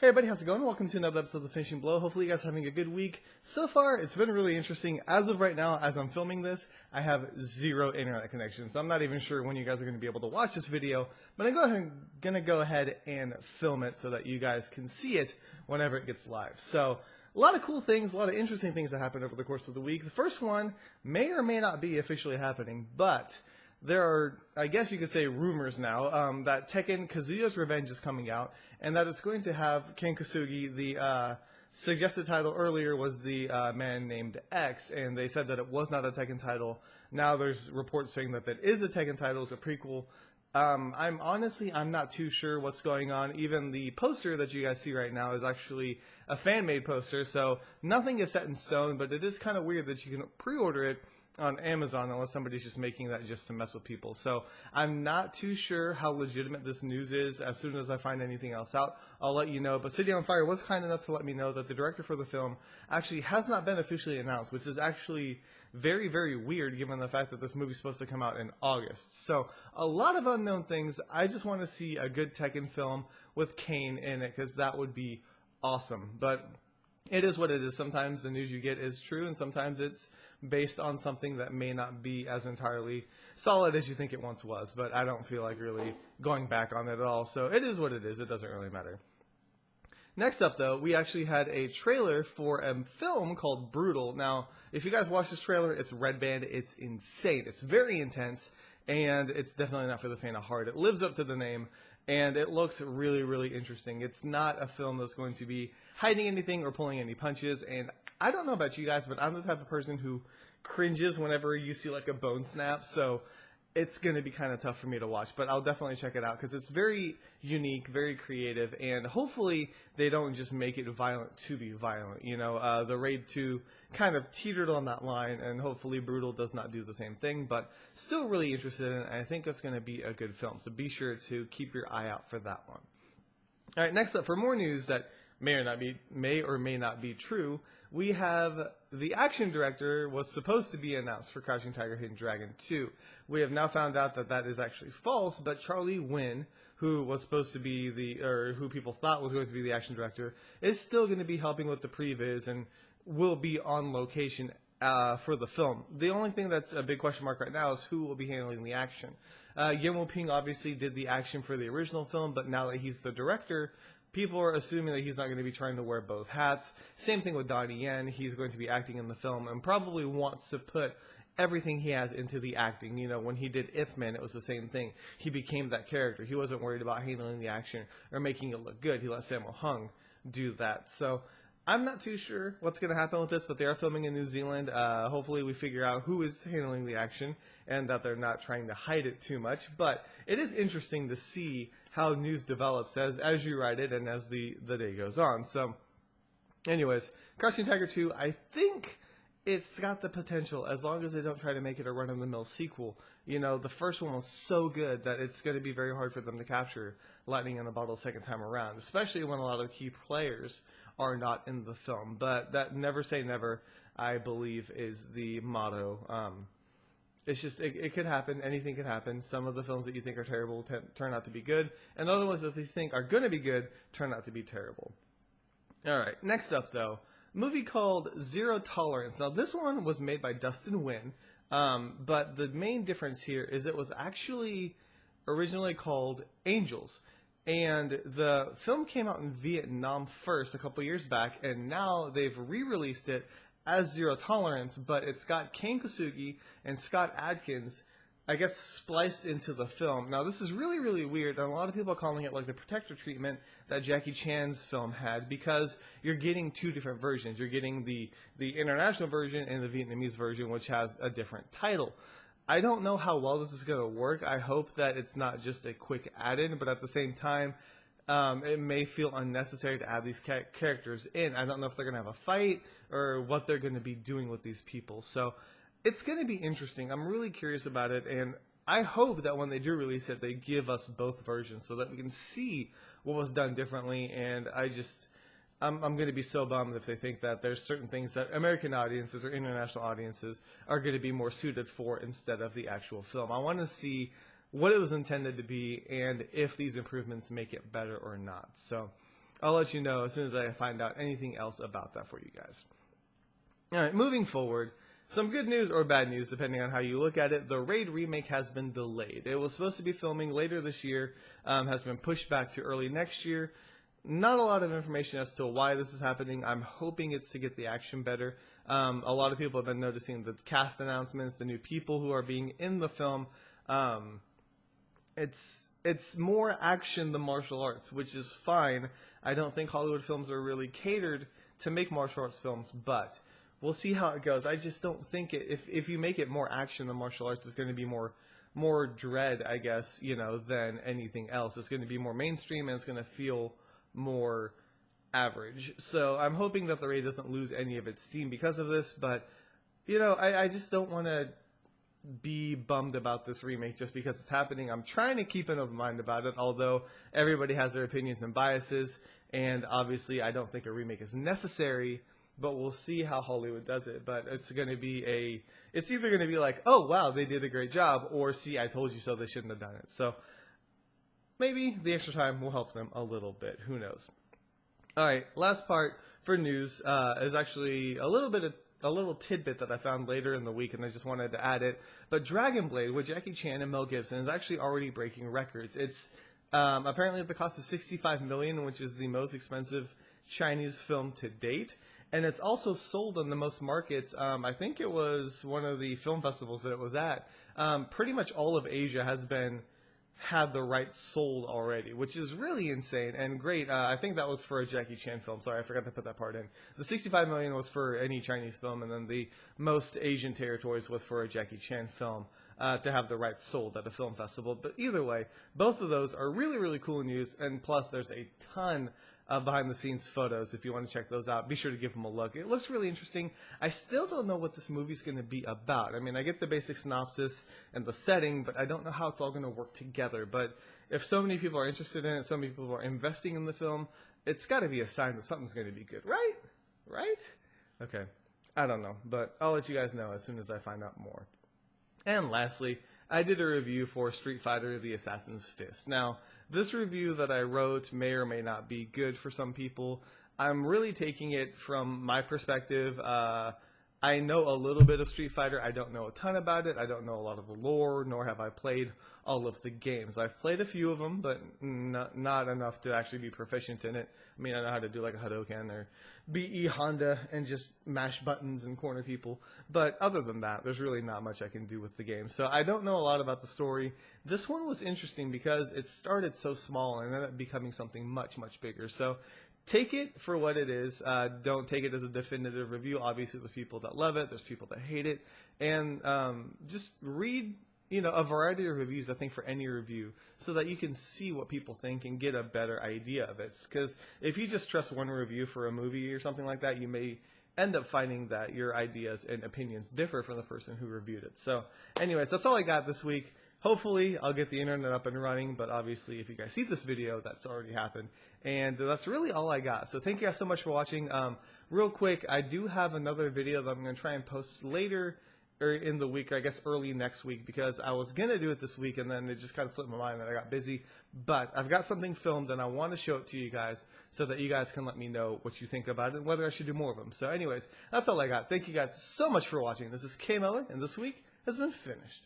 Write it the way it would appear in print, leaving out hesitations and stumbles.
Hey everybody, how's it going? Welcome to another episode of The Finishing Blow. Hopefully you guys are having a good week. So far, it's been really interesting. As of right now, as I'm filming this, I have zero internet connection. So I'm not even sure when you guys are going to be able to watch this video. But I'm going to go ahead and film it so that you guys can see it whenever it gets live. So a lot of cool things, a lot of interesting things that happened over the course of the week. The first one may or may not be officially happening, but there are, I guess you could say, rumors now that Tekken Kazuya's Revenge is coming out, and that it's going to have Ken Kasugi. The suggested title earlier was the man named X, and they said that it was not a Tekken title. Now there's reports saying that that is a Tekken title, it's a prequel. I'm not too sure what's going on. Even the poster that you guys see right now is actually a fan-made poster, so nothing is set in stone, but it is kind of weird that you can pre-order it on Amazon unless somebody's just making that just to mess with people. So I'm not too sure how legitimate this news is. As soon as I find anything else out, I'll let you know. But City on Fire was kind enough to let me know that the director for the film actually has not been officially announced, which is actually very, very weird given the fact that this movie's supposed to come out in August. So a lot of unknown things. I just want to see a good Tekken film with Kane in it because that would be awesome. But it is what it is. Sometimes the news you get is true, and sometimes it's based on something that may not be as entirely solid as you think it once was. But I don't feel like really going back on it at all. So it is what it is. It doesn't really matter. Next up, though, we actually had a trailer for a film called Brutal. Now, if you guys watch this trailer, it's red band. It's insane. It's very intense, and it's definitely not for the faint of heart. It lives up to the name, and it looks really, really interesting. It's not a film that's going to be hiding anything or pulling any punches, and I don't know about you guys, but I'm the type of person who cringes whenever you see like a bone snap, so it's going to be kind of tough for me to watch, but I'll definitely check it out because it's very unique, very creative, and hopefully they don't just make it violent to be violent. You know, the Raid 2 kind of teetered on that line, and hopefully Brutal does not do the same thing, but still really interested in it, and I think it's going to be a good film, so be sure to keep your eye out for that one. All right, next up, for more news that may or may not be true, we have the action director was supposed to be announced for Crouching Tiger, Hidden Dragon 2. We have now found out that that is actually false, but Charlie Wynn, who was supposed to be who people thought was going to be the action director, is still going to be helping with the previs and will be on location for the film. The only thing that's a big question mark right now is who will be handling the action. Yen Wo-ping obviously did the action for the original film, but now that he's the director, people are assuming that he's not going to be trying to wear both hats. Same thing with Donnie Yen. He's going to be acting in the film and probably wants to put everything he has into the acting. You know, when he did Ip Man, it was the same thing. He became that character. He wasn't worried about handling the action or making it look good. He let Sammo Hung do that. So I'm not too sure what's going to happen with this, but they are filming in New Zealand. Hopefully we figure out who is handling the action and that they're not trying to hide it too much. But it is interesting to see how news develops as you write it and as the day goes on. So anyways, Crouching Tiger 2, I think it's got the potential, as long as they don't try to make it a run-of-the-mill sequel. You know, the first one was so good that it's going to be very hard for them to capture lightning in a bottle second time around, especially when a lot of the key players are not in the film. But that never say never, I believe, is the motto. It's just, it could happen. Anything could happen. Some of the films that you think are terrible turn out to be good, and other ones that you think are going to be good turn out to be terrible. All right, next up, though, a movie called Zero Tolerance. Now, this one was made by Dustin Nguyen, but the main difference here is it was actually originally called Angels. And the film came out in Vietnam first a couple years back, and now they've re-released it as Zero Tolerance, but it's got Kane Kasugi and Scott Adkins, I guess, spliced into the film. Now, this is really, really weird, and a lot of people are calling it like the protector treatment that Jackie Chan's film had, because you're getting two different versions. You're getting the international version and the Vietnamese version, which has a different title. I don't know how well this is going to work. I hope that it's not just a quick add-in, but at the same time, it may feel unnecessary to add these characters in. I don't know if they're going to have a fight or what they're going to be doing with these people. So it's going to be interesting. I'm really curious about it, and I hope that when they do release it, they give us both versions so that we can see what was done differently. And I'm going to be so bummed if they think that there's certain things that American audiences or international audiences are going to be more suited for instead of the actual film. I want to see what it was intended to be and if these improvements make it better or not. So I'll let you know as soon as I find out anything else about that for you guys. All right, moving forward, some good news or bad news, depending on how you look at it. The Raid remake has been delayed. It was supposed to be filming later this year, has been pushed back to early next year. Not a lot of information as to why this is happening. I'm hoping it's to get the action better. A lot of people have been noticing the cast announcements, the new people who are being in the film. It's more action than martial arts, which is fine. I don't think Hollywood films are really catered to make martial arts films, but we'll see how it goes. I just don't think if you make it more action than martial arts, it's going to be more dread, I guess, than anything else. It's going to be more mainstream, and it's going to feel more average. So I'm hoping that the Raid doesn't lose any of its steam because of this, but I just don't want to be bummed about this remake just because it's happening. I'm trying to keep an open mind about it, although everybody has their opinions and biases, and obviously I don't think a remake is necessary, but we'll see how Hollywood does it. But it's either going to be like, oh wow, they did a great job, or see, I told you so, they shouldn't have done it. So maybe the extra time will help them a little bit. Who knows? All right, last part for news is actually a little tidbit that I found later in the week, and I just wanted to add it. But Dragon Blade with Jackie Chan and Mel Gibson is actually already breaking records. It's apparently at the cost of $65 million, which is the most expensive Chinese film to date. And it's also sold in the most markets. I think it was one of the film festivals that it was at. Pretty much all of Asia had the rights sold already, which is really insane and great. I think that was for a Jackie Chan film. Sorry, I forgot to put that part in. The $65 million was for any Chinese film, and then the most Asian territories was for a Jackie Chan film to have the rights sold at a film festival. But either way, both of those are really, really cool news, and plus there's a ton of behind-the-scenes photos. If you want to check those out, be sure to give them a look. It looks really interesting. I still don't know what this movie's going to be about. I mean, I get the basic synopsis and the setting, but I don't know how it's all going to work together. But if so many people are interested in it, so many people are investing in the film, it's got to be a sign that something's going to be good, right? Right? Okay. I don't know, but I'll let you guys know as soon as I find out more. And lastly, I did a review for Street Fighter: The Assassin's Fist. Now, this review that I wrote may or may not be good for some people. I'm really taking it from my perspective. I know a little bit of Street Fighter. I don't know a ton about it. I don't know a lot of the lore, nor have I played all of the games. I've played a few of them, but not enough to actually be proficient in it. I mean, I know how to do like a Hadouken or BE Honda and just mash buttons and corner people. But other than that, there's really not much I can do with the game. So I don't know a lot about the story. This one was interesting because it started so small and ended up becoming something much, much bigger. So take it for what it is. Don't take it as a definitive review. Obviously, there's people that love it. There's people that hate it. And just read a variety of reviews, I think, for any review so that you can see what people think and get a better idea of it. Because if you just trust one review for a movie or something like that, you may end up finding that your ideas and opinions differ from the person who reviewed it. So anyways, that's all I got this week. Hopefully, I'll get the internet up and running, but obviously, if you guys see this video, that's already happened. And that's really all I got. So thank you guys so much for watching. Real quick, I do have another video that I'm going to try and post later in the week, or I guess early next week, because I was going to do it this week, and then it just kind of slipped my mind and I got busy. But I've got something filmed, and I want to show it to you guys so that you guys can let me know what you think about it and whether I should do more of them. So anyways, that's all I got. Thank you guys so much for watching. This is K Miller, and this week has been finished.